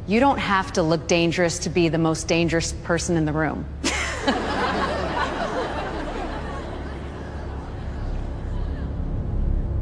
You don't have to look dangerous to be the most dangerous person in the room.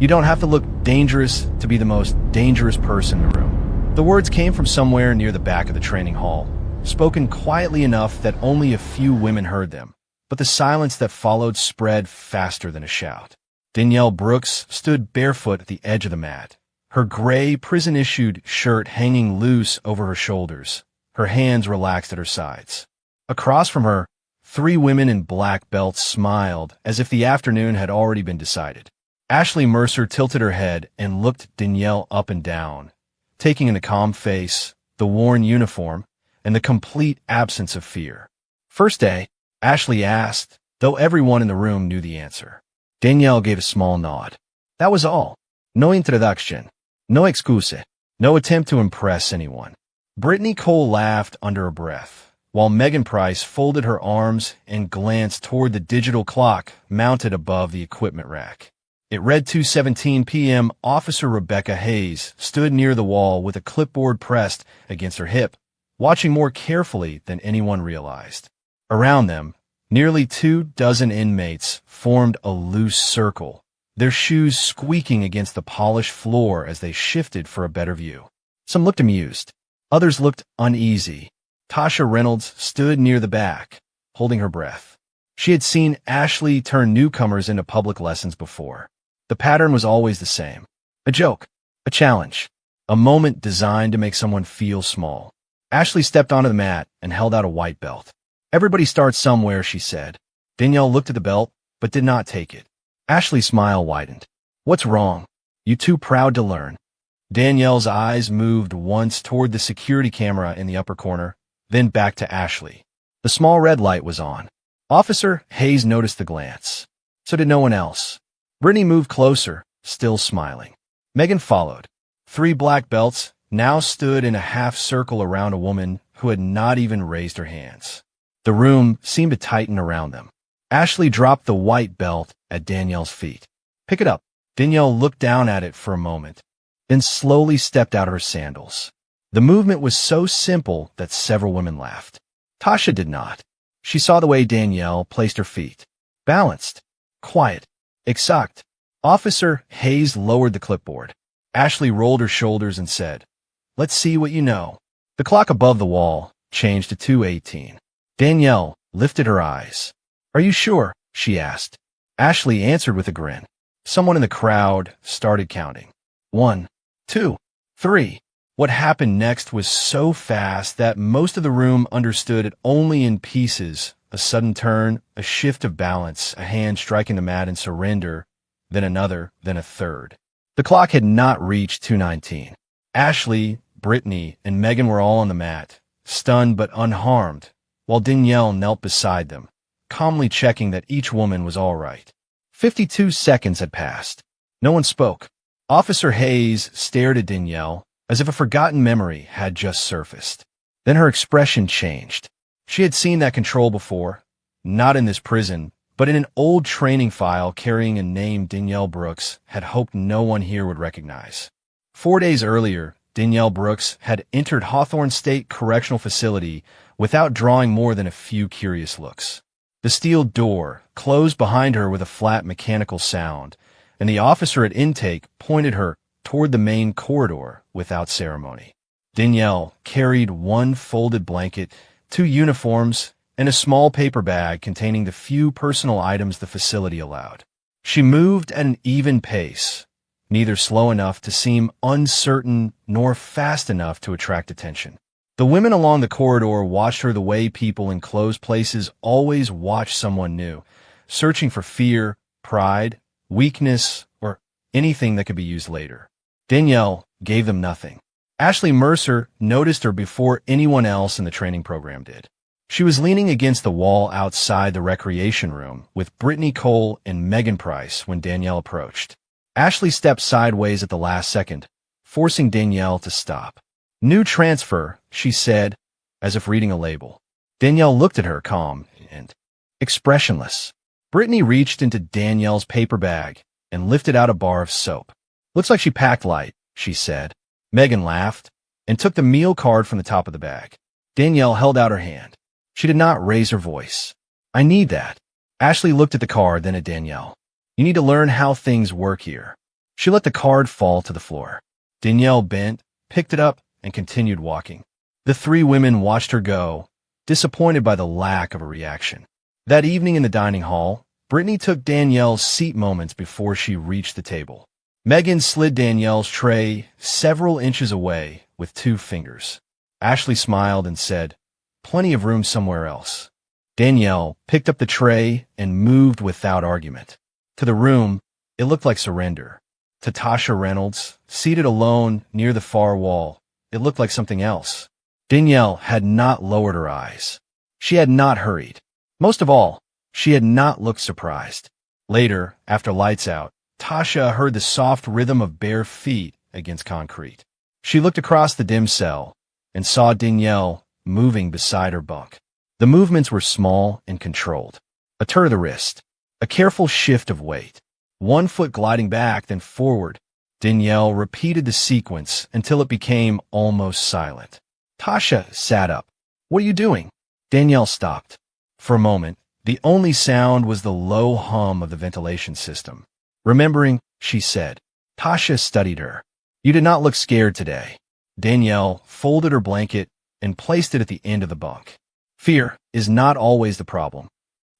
You don't have to look dangerous to be the most dangerous person in the room. The words came from somewhere near the back of the training hall, spoken quietly enough that only a few women heard them, but the silence that followed spread faster than a shout. Danielle Brooks stood barefoot at the edge of the mat, her gray, prison-issued shirt hanging loose over her shoulders, her hands relaxed at her sides. Across from her, 3 women in black belts smiled as if the afternoon had already been decided. Ashley Mercer tilted her head and looked Danielle up and down, taking in the calm face, the worn uniform, and the complete absence of fear. "First day?" Ashley asked, though everyone in the room knew the answer. Danielle gave a small nod. That was all. No introduction. No excuse. No attempt to impress anyone. Brittany Cole laughed under her breath, while Megan Price folded her arms and glanced toward the digital clock mounted above the equipment rack. It read 2:17 p.m. Officer Rebecca Hayes stood near the wall with a clipboard pressed against her hip, watching more carefully than anyone realized. Around them, nearly 24 inmates formed a loose circle, their shoes squeaking against the polished floor as they shifted for a better view. Some looked amused. Others looked uneasy. Tasha Reynolds stood near the back, holding her breath. She had seen Ashley turn newcomers into public lessons before. The pattern was always the same. A joke, a challenge, a moment designed to make someone feel small. Ashley stepped onto the mat and held out a white belt. "Everybody starts somewhere," she said. Danielle looked at the belt, but did not take it. Ashley's smile widened. "What's wrong? You too proud to learn?" Danielle's eyes moved once toward the security camera in the upper corner, then back to Ashley. The small red light was on. Officer Hayes noticed the glance. So did no one else. Brittany moved closer, still smiling. Megan followed. 3 black belts now stood in a half circle around a woman who had not even raised her hands. The room seemed to tighten around them. Ashley dropped the white belt at Danielle's feet. "Pick it up." Danielle looked down at it for a moment, then slowly stepped out of her sandals. The movement was so simple that several women laughed. Tasha did not. She saw the way Danielle placed her feet. Balanced. Quiet. Exact. Officer Hayes lowered the clipboard. Ashley rolled her shoulders and said, "Let's see what you know." The clock above the wall changed to 2:18. Danielle lifted her eyes. "Are you sure?" she asked. Ashley answered with a grin. Someone in the crowd started counting. 1, 2, 3. What happened next was so fast that most of the room understood it only in pieces. A sudden turn, a shift of balance, a hand striking the mat in surrender, then another, then a third. The clock had not reached 2:19. Ashley, Brittany, and Megan were all on the mat, stunned but unharmed, while Danielle knelt beside them, calmly checking that each woman was all right. 52 seconds had passed. No one spoke. Officer Hayes stared at Danielle as if a forgotten memory had just surfaced. Then her expression changed. She had seen that control before, not in this prison, but in an old training file carrying a name Danielle Brooks had hoped no one here would recognize. 4 days earlier, Danielle Brooks had entered Hawthorne State Correctional Facility without drawing more than a few curious looks. The steel door closed behind her with a flat mechanical sound, and the officer at intake pointed her toward the main corridor without ceremony. Danielle carried 1 folded blanket, 2 uniforms, and a small paper bag containing the few personal items the facility allowed. She moved at an even pace, neither slow enough to seem uncertain nor fast enough to attract attention. The women along the corridor watched her the way people in closed places always watch someone new, searching for fear, pride, weakness, or anything that could be used later. Danielle gave them nothing. Ashley Mercer noticed her before anyone else in the training program did. She was leaning against the wall outside the recreation room with Brittany Cole and Megan Price when Danielle approached. Ashley stepped sideways at the last second, forcing Danielle to stop. "New transfer," she said, as if reading a label. Danielle looked at her, calm and expressionless. Brittany reached into Danielle's paper bag and lifted out a bar of soap. "Looks like she packed light," she said. Megan laughed. and took the meal card from the top of the bag. Danielle held out her hand. She did not raise her voice. I need that. Ashley looked at the card, then at Danielle. You need to learn how things work here. She let the card fall to the floor. Danielle bent, picked it up, and continued walking. The three women watched her go, disappointed by the lack of a reaction. That evening in the dining hall, Brittany took Danielle's seat moments before she reached the table. Megan slid Danielle's tray several inches away with 2 fingers. Ashley smiled and said, "Plenty of room somewhere else." Danielle picked up the tray and moved without argument. To the room, it looked like surrender. To Tasha Reynolds, seated alone near the far wall, it looked like something else. Danielle had not lowered her eyes. She had not hurried. Most of all, she had not looked surprised. Later, after lights out, Tasha heard the soft rhythm of bare feet against concrete. She looked across the dim cell and saw Danielle moving beside her bunk. The movements were small and controlled. A turn of the wrist, a careful shift of weight, 1 foot gliding back, then forward. Danielle repeated the sequence until it became almost silent. Tasha sat up. "What are you doing?" Danielle stopped. For a moment, the only sound was the low hum of the ventilation system. Remembering, she said. Tasha studied her. "You did not look scared today." Danielle folded her blanket and placed it at the end of the bunk. "Fear is not always the problem."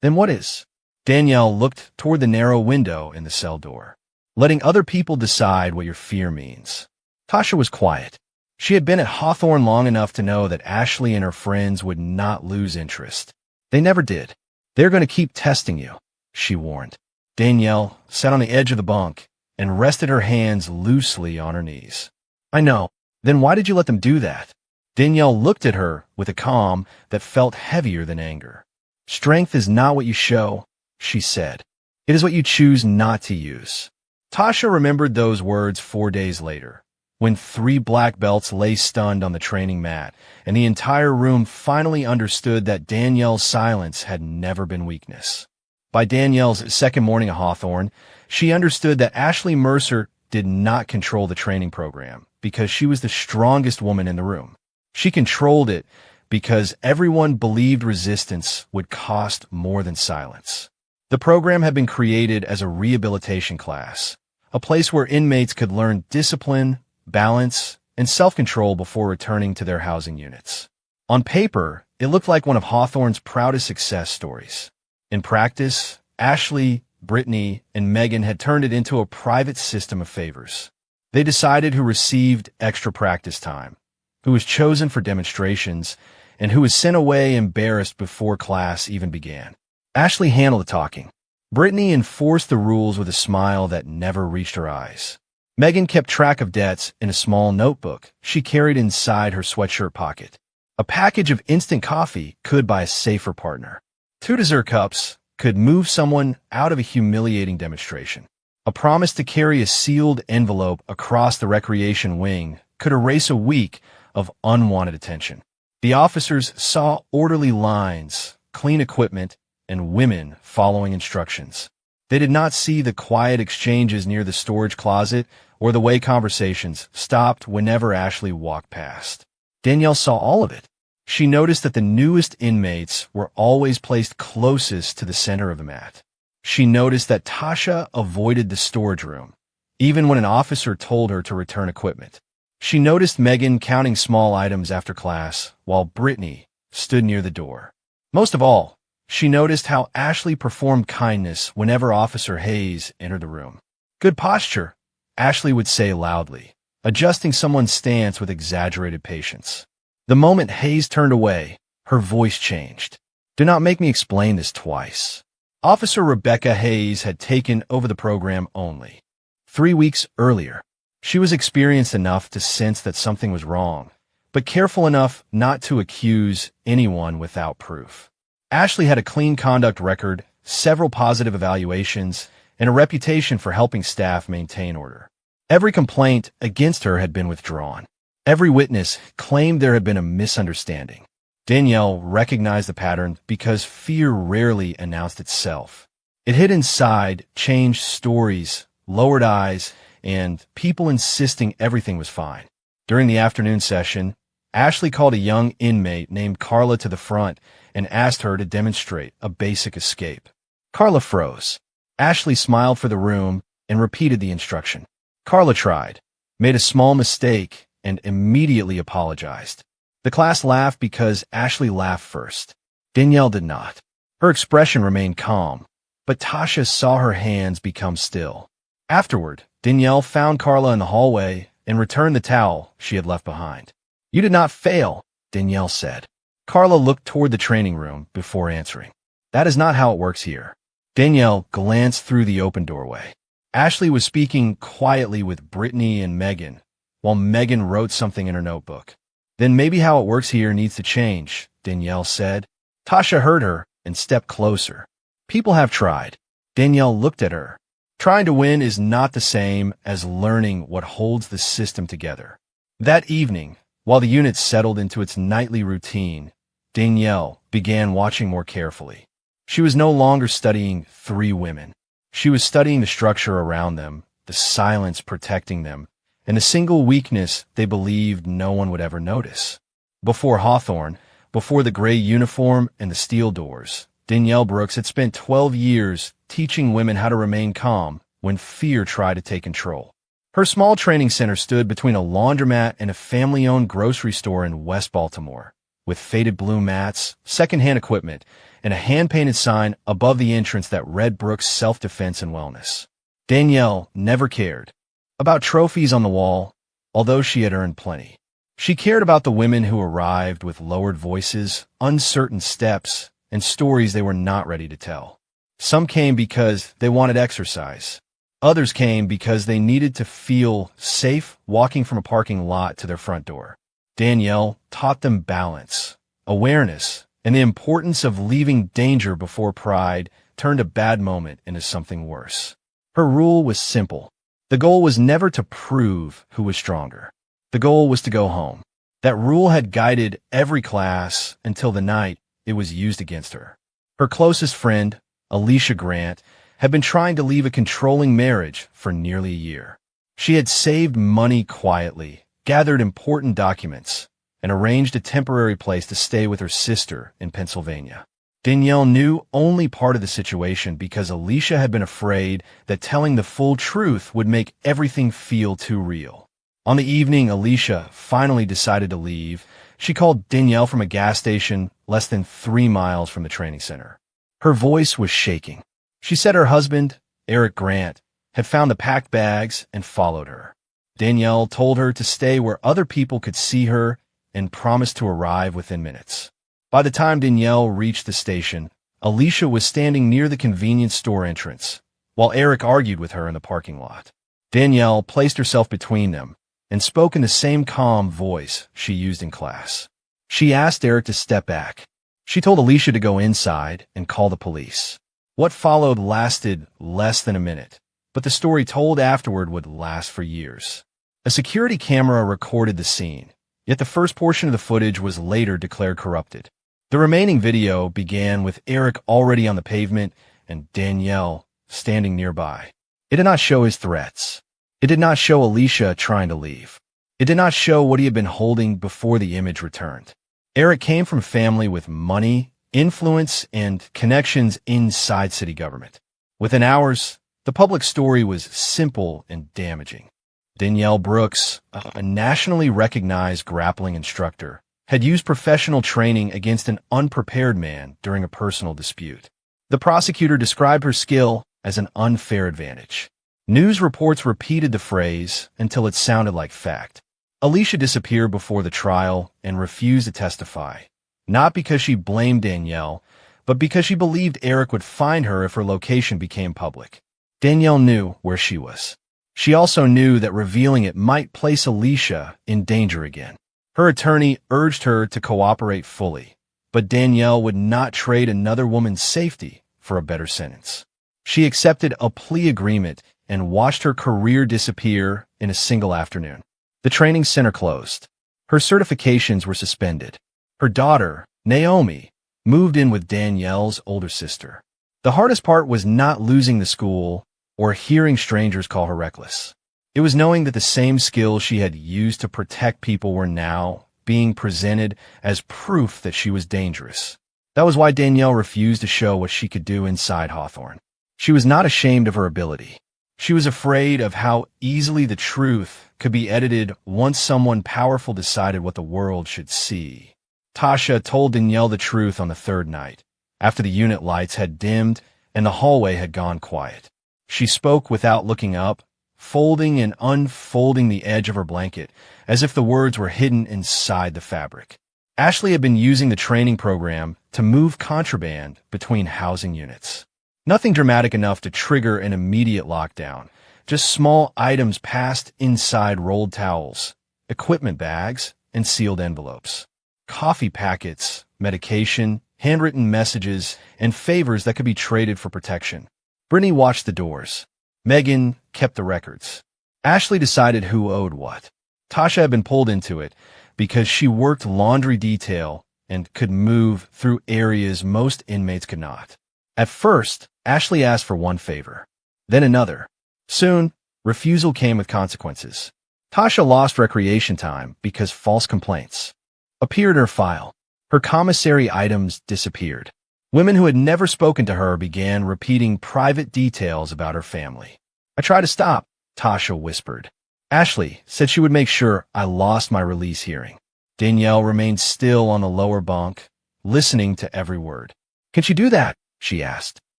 "Then what is?" Danielle looked toward the narrow window in the cell door. "Letting other people decide what your fear means." Tasha was quiet. She had been at Hawthorne long enough to know that Ashley and her friends would not lose interest. They never did. "They're going to keep testing you," she warned. Danielle sat on the edge of the bunk and rested her hands loosely on her knees. "I know. Then why did you let them do that?" Danielle looked at her with a calm that felt heavier than anger. "Strength is not what you show," she said. "It is what you choose not to use." Tasha remembered those words 4 days later, when 3 black belts lay stunned on the training mat, and the entire room finally understood that Danielle's silence had never been weakness. By Danielle's second morning at Hawthorne, she understood that Ashley Mercer did not control the training program because she was the strongest woman in the room. She controlled it because everyone believed resistance would cost more than silence. The program had been created as a rehabilitation class, a place where inmates could learn discipline, balance, and self-control before returning to their housing units. On paper, it looked like one of Hawthorne's proudest success stories. In practice, Ashley, Brittany, and Megan had turned it into a private system of favors. They decided who received extra practice time, who was chosen for demonstrations, and who was sent away embarrassed before class even began. Ashley handled the talking. Brittany enforced the rules with a smile that never reached her eyes. Megan kept track of debts in a small notebook she carried inside her sweatshirt pocket. A package of instant coffee could buy a safer partner. 2 dessert cups could move someone out of a humiliating demonstration. A promise to carry a sealed envelope across the recreation wing could erase a week of unwanted attention. The officers saw orderly lines, clean equipment, and women following instructions. They did not see the quiet exchanges near the storage closet or the way conversations stopped whenever Ashley walked past. Danielle saw all of it. She noticed that the newest inmates were always placed closest to the center of the mat. She noticed that Tasha avoided the storage room, even when an officer told her to return equipment. She noticed Megan counting small items after class, while Brittany stood near the door. Most of all, she noticed how Ashley performed kindness whenever Officer Hayes entered the room. "Good posture," Ashley would say loudly, adjusting someone's stance with exaggerated patience. The moment Hayes turned away, her voice changed. "Do not make me explain this twice." Officer Rebecca Hayes had taken over the program only 3 weeks earlier. She was experienced enough to sense that something was wrong, but careful enough not to accuse anyone without proof. Ashley had a clean conduct record, several positive evaluations, and a reputation for helping staff maintain order. Every complaint against her had been withdrawn. Every witness claimed there had been a misunderstanding. Danielle recognized the pattern because fear rarely announced itself. It hid inside changed stories, lowered eyes, and people insisting everything was fine. During the afternoon session, Ashley called a young inmate named Carla to the front and asked her to demonstrate a basic escape. Carla froze. Ashley smiled for the room and repeated the instruction. Carla tried, made a small mistake, and immediately apologized. The class laughed because Ashley laughed first. Danielle did not. Her expression remained calm, but Tasha saw her hands become still. Afterward, Danielle found Carla in the hallway and returned the towel she had left behind. "You did not fail," Danielle said. Carla looked toward the training room before answering. "That is not how it works here." Danielle glanced through the open doorway. Ashley was speaking quietly with Brittany and Megan, while Megan wrote something in her notebook. "Then maybe how it works here needs to change," Danielle said. Tasha heard her and stepped closer. "People have tried." Danielle looked at her. "Trying to win is not the same as learning what holds the system together." That evening, while the unit settled into its nightly routine, Danielle began watching more carefully. She was no longer studying three women. She was studying the structure around them, the silence protecting them, and the single weakness they believed no one would ever notice. Before Hawthorne, before the gray uniform and the steel doors, Danielle Brooks had spent 12 years teaching women how to remain calm when fear tried to take control. Her small training center stood between a laundromat and a family-owned grocery store in West Baltimore, with faded blue mats, secondhand equipment, and a hand-painted sign above the entrance that read Brooks Self-Defense and Wellness. Danielle never cared about trophies on the wall, although she had earned plenty. She cared about the women who arrived with lowered voices, uncertain steps, and stories they were not ready to tell. Some came because they wanted exercise. Others came because they needed to feel safe walking from a parking lot to their front door. Danielle taught them balance, awareness, and the importance of leaving danger before pride turned a bad moment into something worse. Her rule was simple. The goal was never to prove who was stronger. The goal was to go home. That rule had guided every class until the night it was used against her. Her closest friend, Alicia Grant, had been trying to leave a controlling marriage for nearly a year. She had saved money quietly, gathered important documents, and arranged a temporary place to stay with her sister in Pennsylvania. Danielle knew only part of the situation because Alicia had been afraid that telling the full truth would make everything feel too real. On the evening Alicia finally decided to leave, she called Danielle from a gas station less than 3 miles from the training center. Her voice was shaking. She said her husband, Eric Grant, had found the packed bags and followed her. Danielle told her to stay where other people could see her and promised to arrive within minutes. By the time Danielle reached the station, Alicia was standing near the convenience store entrance, while Eric argued with her in the parking lot. Danielle placed herself between them and spoke in the same calm voice she used in class. She asked Eric to step back. She told Alicia to go inside and call the police. What followed lasted less than a minute, but the story told afterward would last for years. A security camera recorded the scene, yet the first portion of the footage was later declared corrupted. The remaining video began with Eric already on the pavement and Danielle standing nearby. It did not show his threats. It did not show Alicia trying to leave. It did not show what he had been holding before the image returned. Eric came from a family with money, influence, and connections inside city government. Within hours, the public story was simple and damaging. Danielle Brooks, a nationally recognized grappling instructor, had used professional training against an unprepared man during a personal dispute. The prosecutor described her skill as an unfair advantage. News reports repeated the phrase until it sounded like fact. Alicia disappeared before the trial and refused to testify, not because she blamed Danielle, but because she believed Eric would find her if her location became public. Danielle knew where she was. She also knew that revealing it might place Alicia in danger again. Her attorney urged her to cooperate fully, but Danielle would not trade another woman's safety for a better sentence. She accepted a plea agreement and watched her career disappear in a single afternoon. The training center closed. Her certifications were suspended. Her daughter, Naomi, moved in with Danielle's older sister. The hardest part was not losing the school or hearing strangers call her reckless. It was knowing that the same skills she had used to protect people were now being presented as proof that she was dangerous. That was why Danielle refused to show what she could do inside Hawthorne. She was not ashamed of her ability. She was afraid of how easily the truth could be edited once someone powerful decided what the world should see. Tasha told Danielle the truth on the third night, after the unit lights had dimmed and the hallway had gone quiet. She spoke without looking up, folding and unfolding the edge of her blanket, as if the words were hidden inside the fabric. Ashley had been using the training program to move contraband between housing units. Nothing dramatic enough to trigger an immediate lockdown, just small items passed inside rolled towels, equipment bags, and sealed envelopes. Coffee packets, medication, handwritten messages, and favors that could be traded for protection. Brittany watched the doors. Megan kept the records. Ashley decided who owed what. Tasha had been pulled into it because she worked laundry detail and could move through areas most inmates could not. At first, Ashley asked for one favor, then another. Soon, refusal came with consequences. Tasha lost recreation time because false complaints appeared in her file. Her commissary items disappeared. Women who had never spoken to her began repeating private details about her family. I tried to stop, Tasha whispered. Ashley said she would make sure I lost my release hearing. Danielle remained still on the lower bunk, listening to every word. Can she do that? She asked.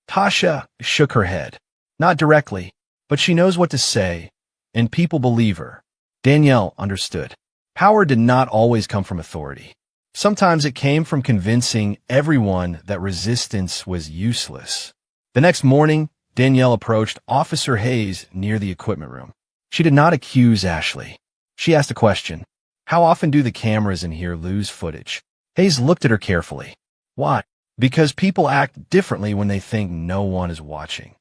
Tasha shook her head. Not directly, but she knows what to say, and people believe her. Danielle understood. Power did not always come from authority. Sometimes it came from convincing everyone that resistance was useless. The next morning, Danielle approached Officer Hayes near the equipment room. She did not accuse Ashley. She asked a question. How often do the cameras in here lose footage? Hayes looked at her carefully. Why? Because people act differently when they think no one is watching.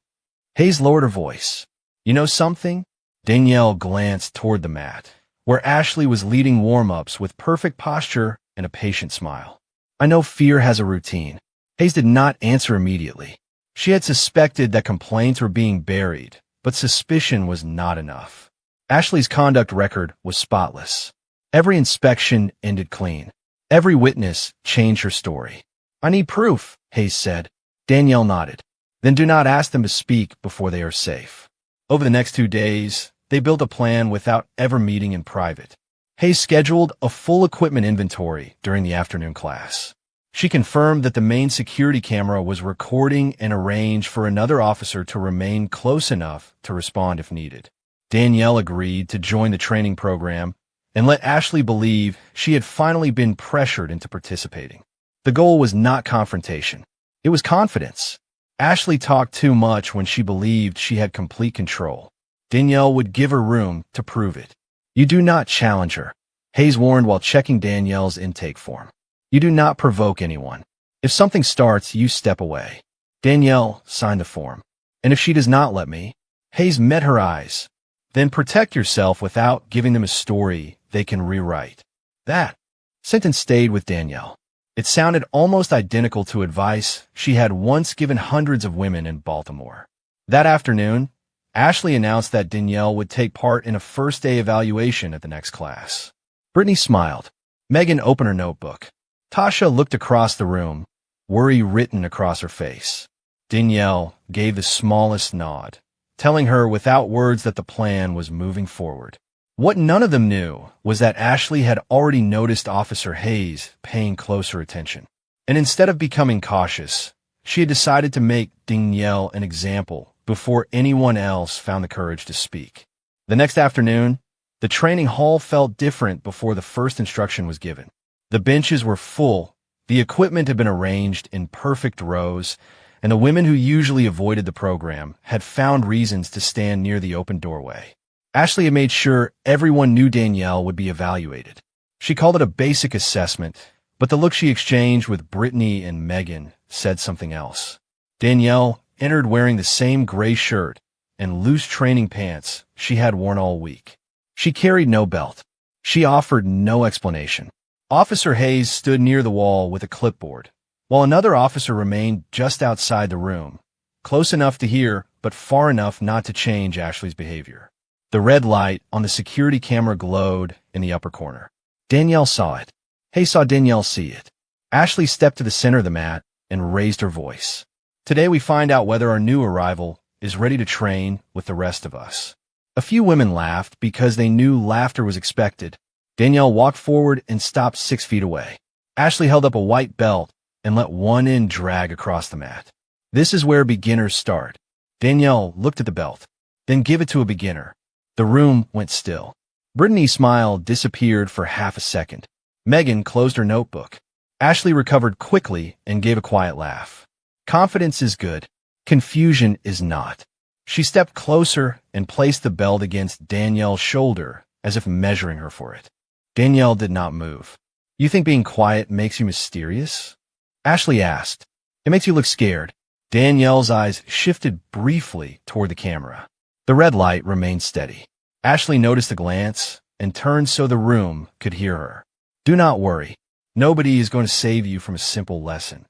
Hayes lowered her voice. You know something? Danielle glanced toward the mat, where Ashley was leading warm-ups with perfect posture and a patient smile. I know fear has a routine. Hayes did not answer immediately. She had suspected that complaints were being buried, but suspicion was not enough. Ashley's conduct record was spotless. Every inspection ended clean. Every witness changed her story. I need proof, Hayes said. Danielle nodded. Then do not ask them to speak before they are safe. Over the next 2 days, they built a plan without ever meeting in private. Hayes scheduled a full equipment inventory during the afternoon class. She confirmed that the main security camera was recording and arranged for another officer to remain close enough to respond if needed. Danielle agreed to join the training program and let Ashley believe she had finally been pressured into participating. The goal was not confrontation. It was confidence. Ashley talked too much when she believed she had complete control. Danielle would give her room to prove it. You do not challenge her, Hayes warned while checking Danielle's intake form. You do not provoke anyone. If something starts, you step away. Danielle signed the form. And if she does not let me, Hayes met her eyes. Then protect yourself without giving them a story they can rewrite. That sentence stayed with Danielle. It sounded almost identical to advice she had once given hundreds of women in Baltimore. That afternoon, Ashley announced that Danielle would take part in a first-day evaluation at the next class. Brittany smiled. Megan opened her notebook. Tasha looked across the room, worry written across her face. Danielle gave the smallest nod, telling her without words that the plan was moving forward. What none of them knew was that Ashley had already noticed Officer Hayes paying closer attention. And instead of becoming cautious, she had decided to make Danielle an example before anyone else found the courage to speak. The next afternoon, the training hall felt different before the first instruction was given. The benches were full, the equipment had been arranged in perfect rows, and the women who usually avoided the program had found reasons to stand near the open doorway. Ashley had made sure everyone knew Danielle would be evaluated. She called it a basic assessment, but the look she exchanged with Brittany and Megan said something else. Danielle entered wearing the same gray shirt and loose training pants she had worn all week. She carried no belt. She offered no explanation. Officer Hayes stood near the wall with a clipboard, while another officer remained just outside the room, close enough to hear but far enough not to change Ashley's behavior. The red light on the security camera glowed in the upper corner. Danielle saw it. Hayes saw Danielle see it. Ashley stepped to the center of the mat and raised her voice. Today we find out whether our new arrival is ready to train with the rest of us. A few women laughed because they knew laughter was expected. Danielle walked forward and stopped 6 feet away. Ashley held up a white belt and let one end drag across the mat. This is where beginners start. Danielle looked at the belt. Then give it to a beginner. The room went still. Brittany's smile disappeared for half a second. Megan closed her notebook. Ashley recovered quickly and gave a quiet laugh. Confidence is good. Confusion is not. She stepped closer and placed the belt against Danielle's shoulder as if measuring her for it. Danielle did not move. You think being quiet makes you mysterious? Ashley asked. It makes you look scared. Danielle's eyes shifted briefly toward the camera. The red light remained steady. Ashley noticed the glance and turned so the room could hear her. Do not worry. Nobody is going to save you from a simple lesson.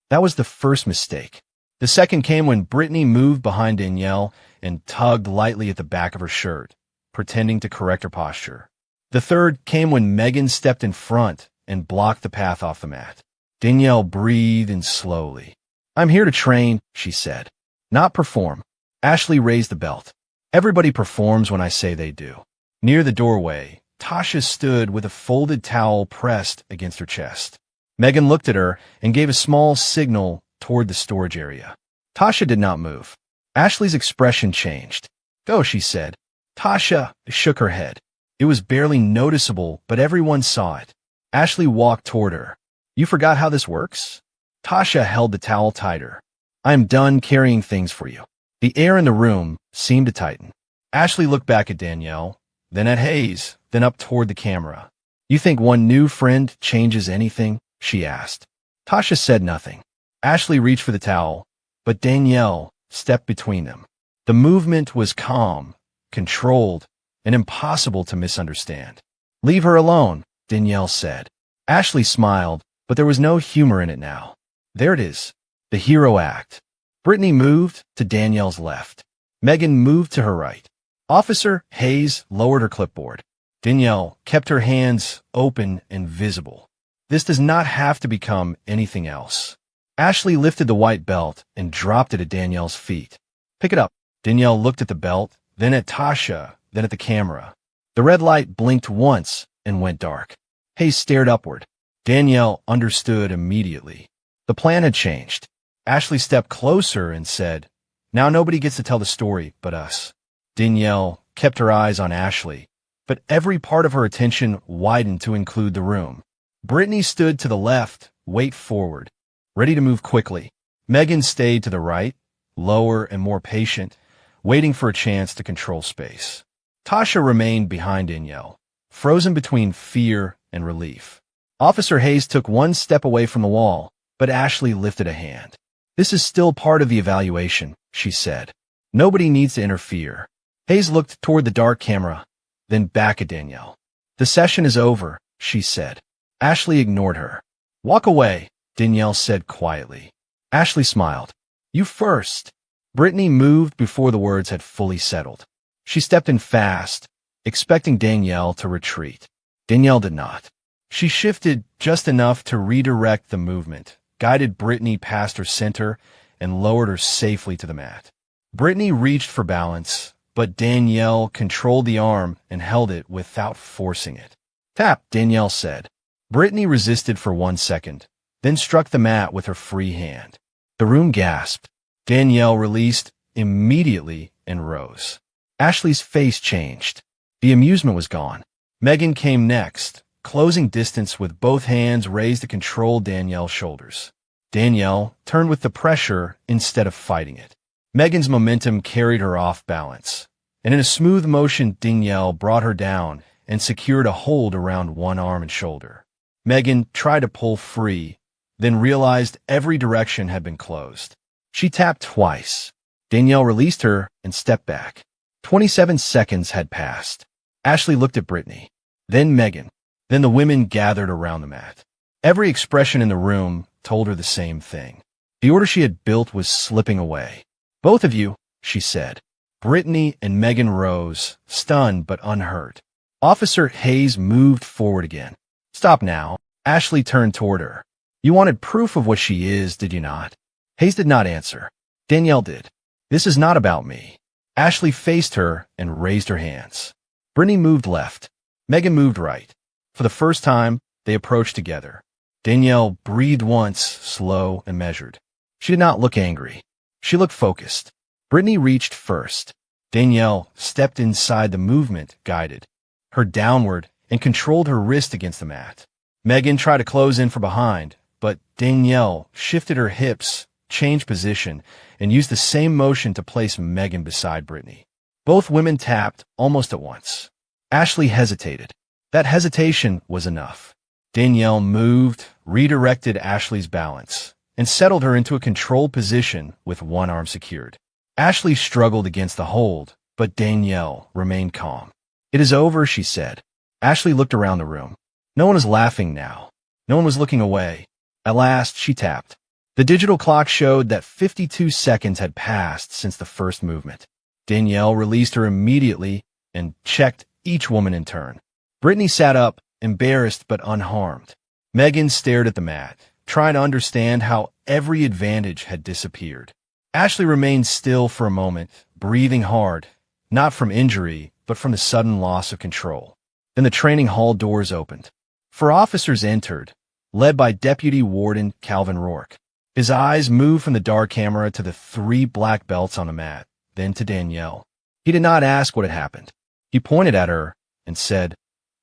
That was the first mistake. The second came when Brittany moved behind Danielle and tugged lightly at the back of her shirt, pretending to correct her posture. The third came when Megan stepped in front and blocked the path off the mat. Danielle breathed in slowly. I'm here to train, she said, not perform. Ashley raised the belt. Everybody performs when I say they do. Near the doorway, Tasha stood with a folded towel pressed against her chest. Megan looked at her and gave a small signal toward the storage area. Tasha did not move. Ashley's expression changed. Go, she said. Tasha shook her head. It was barely noticeable, but everyone saw it. Ashley walked toward her. You forgot how this works? Tasha held the towel tighter. I'm done carrying things for you. The air in the room seemed to tighten. Ashley looked back at Danielle, then at Hayes, then up toward the camera. You think one new friend changes anything? She asked. Tasha said nothing. Ashley reached for the towel, but Danielle stepped between them. The movement was calm, controlled, and impossible to misunderstand. Leave her alone, Danielle said. Ashley smiled, but there was no humor in it now. There it is, the hero act. Brittany moved to Danielle's left. Megan moved to her right. Officer Hayes lowered her clipboard. Danielle kept her hands open and visible. This does not have to become anything else. Ashley lifted the white belt and dropped it at Danielle's feet. Pick it up. Danielle looked at the belt, then at Tasha, then at the camera. The red light blinked once and went dark. Hayes stared upward. Danielle understood immediately. The plan had changed. Ashley stepped closer and said, Now nobody gets to tell the story but us. Danielle kept her eyes on Ashley, but every part of her attention widened to include the room. Brittany stood to the left, weight forward, ready to move quickly. Megan stayed to the right, lower and more patient, waiting for a chance to control space. Tasha remained behind Danielle, frozen between fear and relief. Officer Hayes took one step away from the wall, but Ashley lifted a hand. This is still part of the evaluation, she said. Nobody needs to interfere. Hayes looked toward the dark camera, then back at Danielle. The session is over, she said. Ashley ignored her. Walk away, Danielle said quietly. Ashley smiled. You first. Brittany moved before the words had fully settled. She stepped in fast, expecting Danielle to retreat. Danielle did not. She shifted just enough to redirect the movement, guided Brittany past her center, and lowered her safely to the mat. Brittany reached for balance, but Danielle controlled the arm and held it without forcing it. Tap, Danielle said. Brittany resisted for 1 second, then struck the mat with her free hand. The room gasped. Danielle released immediately and rose. Ashley's face changed. The amusement was gone. Megan came next, closing distance with both hands raised to control Danielle's shoulders. Danielle turned with the pressure instead of fighting it. Megan's momentum carried her off balance, and in a smooth motion Danielle brought her down and secured a hold around one arm and shoulder. Megan tried to pull free, then realized every direction had been closed. She tapped twice. Danielle released her and stepped back. 27 seconds had passed. Ashley looked at Brittany, then Megan, then the women gathered around the mat. Every expression in the room told her the same thing. The order she had built was slipping away. Both of you, she said. Brittany and Megan rose, stunned but unhurt. Officer Hayes moved forward again. "Stop now." Ashley turned toward her. "You wanted proof of what she is, did you not?" Hayes did not answer. Danielle did. "This is not about me." Ashley faced her and raised her hands. Brittany moved left. Megan moved right. For the first time, they approached together. Danielle breathed once, slow and measured. She did not look angry. She looked focused. Brittany reached first. Danielle stepped inside the movement, guided her downward, and controlled her wrist against the mat. Megan tried to close in from behind, but Danielle shifted her hips, changed position, and used the same motion to place Megan beside Brittany. Both women tapped almost at once. Ashley hesitated. That hesitation was enough. Danielle moved, redirected Ashley's balance, and settled her into a controlled position with one arm secured. Ashley struggled against the hold, but Danielle remained calm. "It is over," she said. Ashley looked around the room. No one was laughing now. No one was looking away. At last, she tapped. The digital clock showed that 52 seconds had passed since the first movement. Danielle released her immediately and checked each woman in turn. Brittany sat up, embarrassed but unharmed. Megan stared at the mat, trying to understand how every advantage had disappeared. Ashley remained still for a moment, breathing hard, not from injury, but from the sudden loss of control. Then the training hall doors opened. 4 officers entered, led by Deputy Warden Calvin Rourke. His eyes moved from the dark camera to the 3 black belts on the mat, then to Danielle. He did not ask what had happened. He pointed at her and said,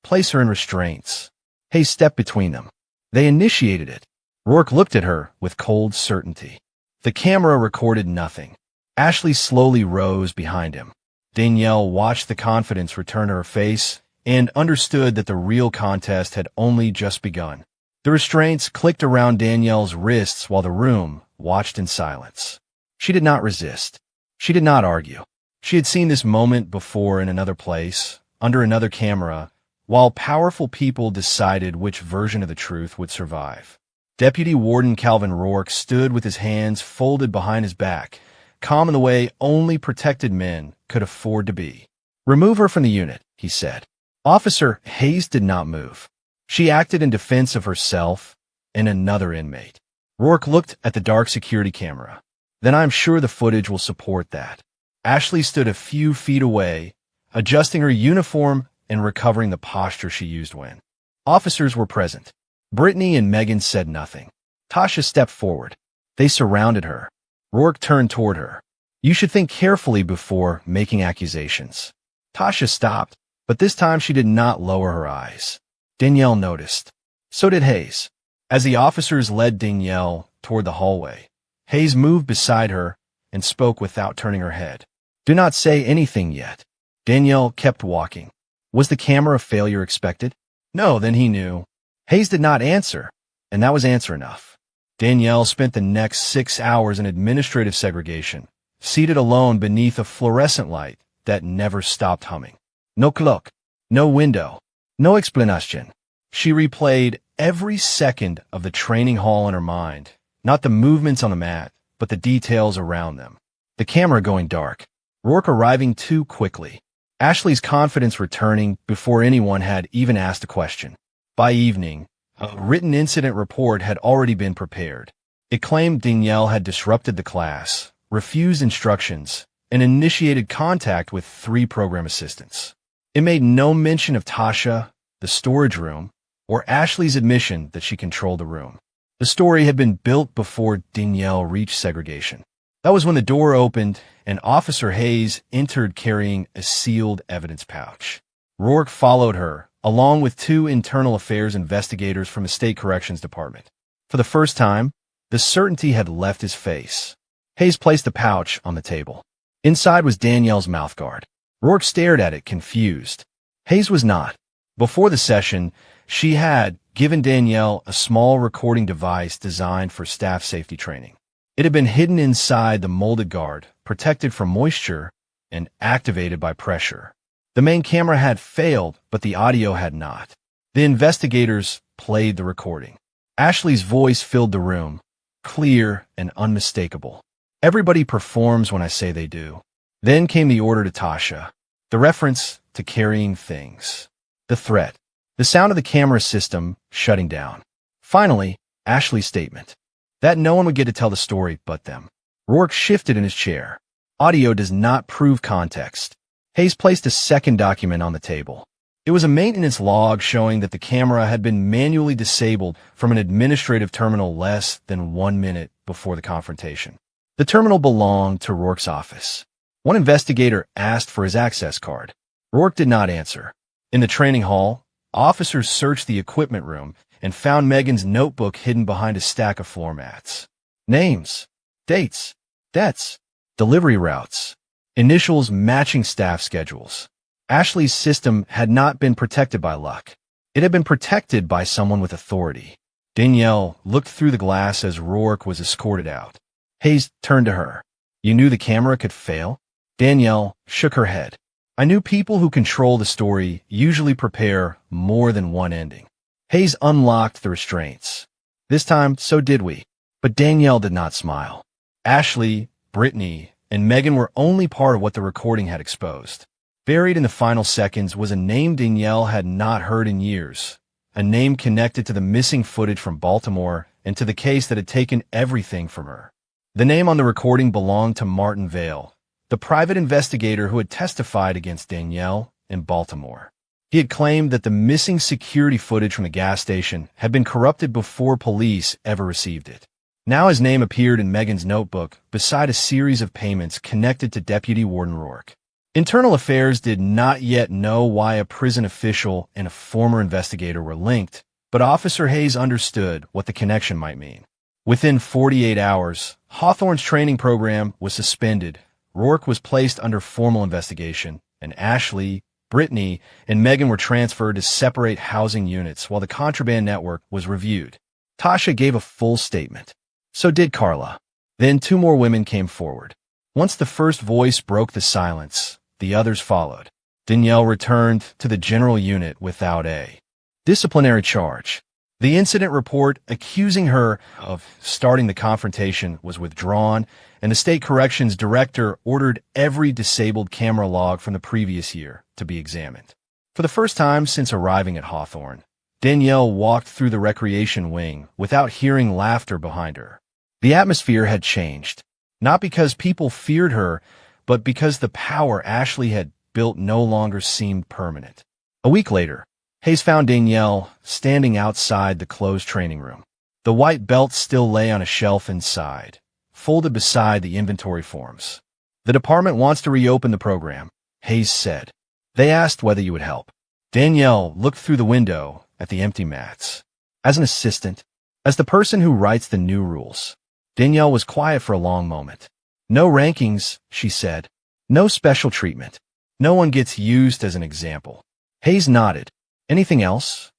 "Place her in restraints." Hayes stepped between them. They initiated it. Rourke looked at her with cold certainty. The camera recorded nothing. Ashley slowly rose behind him. Danielle watched the confidence return to her face and understood that the real contest had only just begun. The restraints clicked around Danielle's wrists while the room watched in silence. She did not resist. She did not argue. She had seen this moment before in another place, under another camera, while powerful people decided which version of the truth would survive. Deputy Warden Calvin Rourke stood with his hands folded behind his back, calm in the way only protected men could afford to be. "Remove her from the unit," he said. Officer Hayes did not move. She acted in defense of herself and another inmate. Rourke looked at the dark security camera. "Then I'm sure the footage will support that." Ashley stood a few feet away, adjusting her uniform and recovering the posture she used when officers were present. Brittany and Megan said nothing. Tasha stepped forward. They surrounded her. Rourke turned toward her. "You should think carefully before making accusations." Tasha stopped, but this time she did not lower her eyes. Danielle noticed. So did Hayes. As the officers led Danielle toward the hallway, Hayes moved beside her and spoke without turning her head. "Do not say anything yet." Danielle kept walking. Was the camera failure expected? No, then he knew. Hayes did not answer, and that was answer enough. Danielle spent the next 6 hours in administrative segregation, seated alone beneath a fluorescent light that never stopped humming. No clock, no window, no explanation. She replayed every second of the training hall in her mind, not the movements on the mat, but the details around them. The camera going dark. Rourke arriving too quickly. Ashley's confidence returning before anyone had even asked a question. By evening, a written incident report had already been prepared. It claimed Danielle had disrupted the class, refused instructions, and initiated contact with 3 program assistants. It made no mention of Tasha, the storage room, or Ashley's admission that she controlled the room. The story had been built before Danielle reached segregation. That was when the door opened and Officer Hayes entered carrying a sealed evidence pouch. Rourke followed her, along with 2 internal affairs investigators from the State Corrections Department. For the first time, the certainty had left his face. Hayes placed the pouch on the table. Inside was Danielle's mouthguard. Rourke stared at it, confused. Hayes was not. Before the session, she had given Danielle a small recording device designed for staff safety training. It had been hidden inside the molded guard, protected from moisture and activated by pressure. The main camera had failed, but the audio had not. The investigators played the recording. Ashley's voice filled the room, clear and unmistakable. "Everybody performs when I say they do." Then came the order to Tasha, the reference to carrying things, the threat, the sound of the camera system shutting down. Finally, Ashley's statement, that no one would get to tell the story but them. Rourke shifted in his chair. Audio does not prove context. Hayes placed a second document on the table. It was a maintenance log showing that the camera had been manually disabled from an administrative terminal less than 1 minute before the confrontation. The terminal belonged to Rourke's office. One investigator asked for his access card. Rourke did not answer. In the training hall, officers searched the equipment room and found Megan's notebook hidden behind a stack of floor mats. Names, dates, debts, delivery routes, initials matching staff schedules. Ashley's system had not been protected by luck. It had been protected by someone with authority. Danielle looked through the glass as Rourke was escorted out. Hayes turned to her. You knew the camera could fail? Danielle shook her head. I knew people who control the story usually prepare more than one ending. Hayes unlocked the restraints. This time, so did we. But Danielle did not smile. Ashley, Brittany, and Megan were only part of what the recording had exposed. Buried in the final seconds was a name Danielle had not heard in years, a name connected to the missing footage from Baltimore and to the case that had taken everything from her. The name on the recording belonged to Martin Vale, the private investigator who had testified against Danielle in Baltimore. He had claimed that the missing security footage from the gas station had been corrupted before police ever received it. Now his name appeared in Megan's notebook beside a series of payments connected to Deputy Warden Rourke. Internal Affairs did not yet know why a prison official and a former investigator were linked, but Officer Hayes understood what the connection might mean. Within 48 hours, Hawthorne's training program was suspended, Rourke was placed under formal investigation, and Ashley, Brittany, and Megan were transferred to separate housing units while the contraband network was reviewed. Tasha gave a full statement. So did Carla. Then 2 more women came forward. Once the first voice broke the silence, the others followed. Danielle returned to the general unit without a disciplinary charge. The incident report accusing her of starting the confrontation was withdrawn, and the state corrections director ordered every disabled camera log from the previous year to be examined. For the first time since arriving at Hawthorne, Danielle walked through the recreation wing without hearing laughter behind her. The atmosphere had changed, not because people feared her, but because the power Ashley had built no longer seemed permanent. A week later, Hayes found Danielle standing outside the closed training room. The white belt still lay on a shelf inside, folded beside the inventory forms. The department wants to reopen the program, Hayes said. They asked whether you would help. Danielle looked through the window at the empty mats. As an assistant, as the person who writes the new rules, Danielle was quiet for a long moment. No rankings, she said. No special treatment. No one gets used as an example. Hayes nodded. Anything else?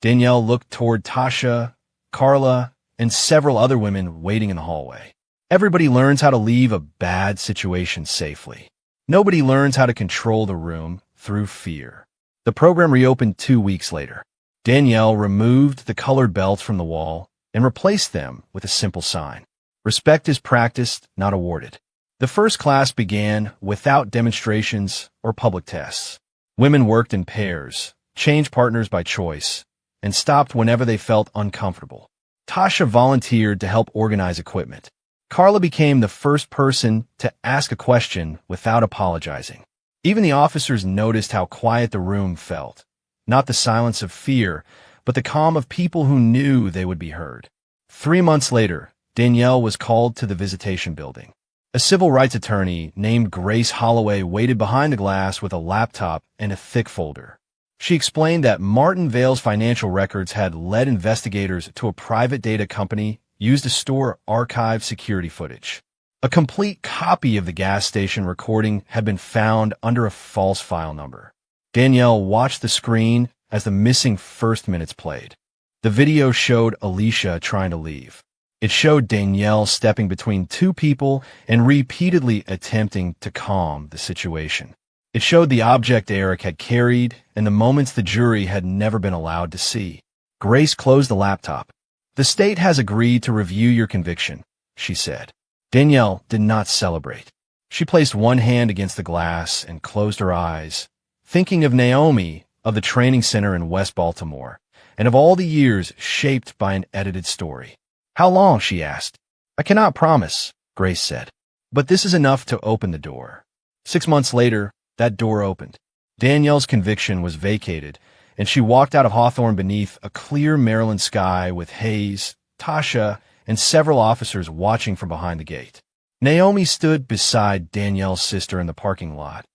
Danielle looked toward Tasha, Carla, and several other women waiting in the hallway. Everybody learns how to leave a bad situation safely. Nobody learns how to control the room through fear. The program reopened 2 weeks later. Danielle removed the colored belts from the wall and replaced them with a simple sign. Respect is practiced, not awarded. The first class began without demonstrations or public tests. Women worked in pairs, changed partners by choice, and stopped whenever they felt uncomfortable. Tasha volunteered to help organize equipment. Carla became the first person to ask a question without apologizing. Even the officers noticed how quiet the room felt. Not the silence of fear, but the calm of people who knew they would be heard. 3 months later, Danielle was called to the visitation building. A civil rights attorney named Grace Holloway waited behind the glass with a laptop and a thick folder. She explained that Martin Vale's financial records had led investigators to a private data company used to store archived security footage. A complete copy of the gas station recording had been found under a false file number. Danielle watched the screen as the missing first minutes played. The video showed Alicia trying to leave. It showed Danielle stepping between 2 people and repeatedly attempting to calm the situation. It showed the object Eric had carried and the moments the jury had never been allowed to see. Grace closed the laptop. The state has agreed to review your conviction, she said. Danielle did not celebrate. She placed one hand against the glass and closed her eyes, thinking of Naomi, of the training center in West Baltimore, and of all the years shaped by an edited story. How long? She asked. I cannot promise, Grace said. But this is enough to open the door. 6 months later, that door opened. Danielle's conviction was vacated, and she walked out of Hawthorne beneath a clear Maryland sky with Hayes, Tasha, and several officers watching from behind the gate. Naomi stood beside Danielle's sister in the parking lot,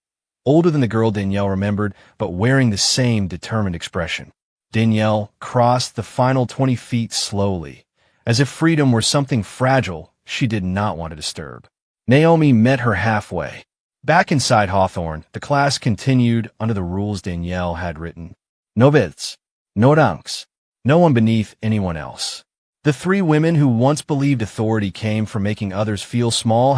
older than the girl Danielle remembered, but wearing the same determined expression. Danielle crossed the final 20 feet slowly, as if freedom were something fragile she did not want to disturb. Naomi met her halfway. Back inside Hawthorne, the class continued under the rules Danielle had written. No bits, no ranks, no one beneath anyone else. The three women who once believed authority came from making others feel small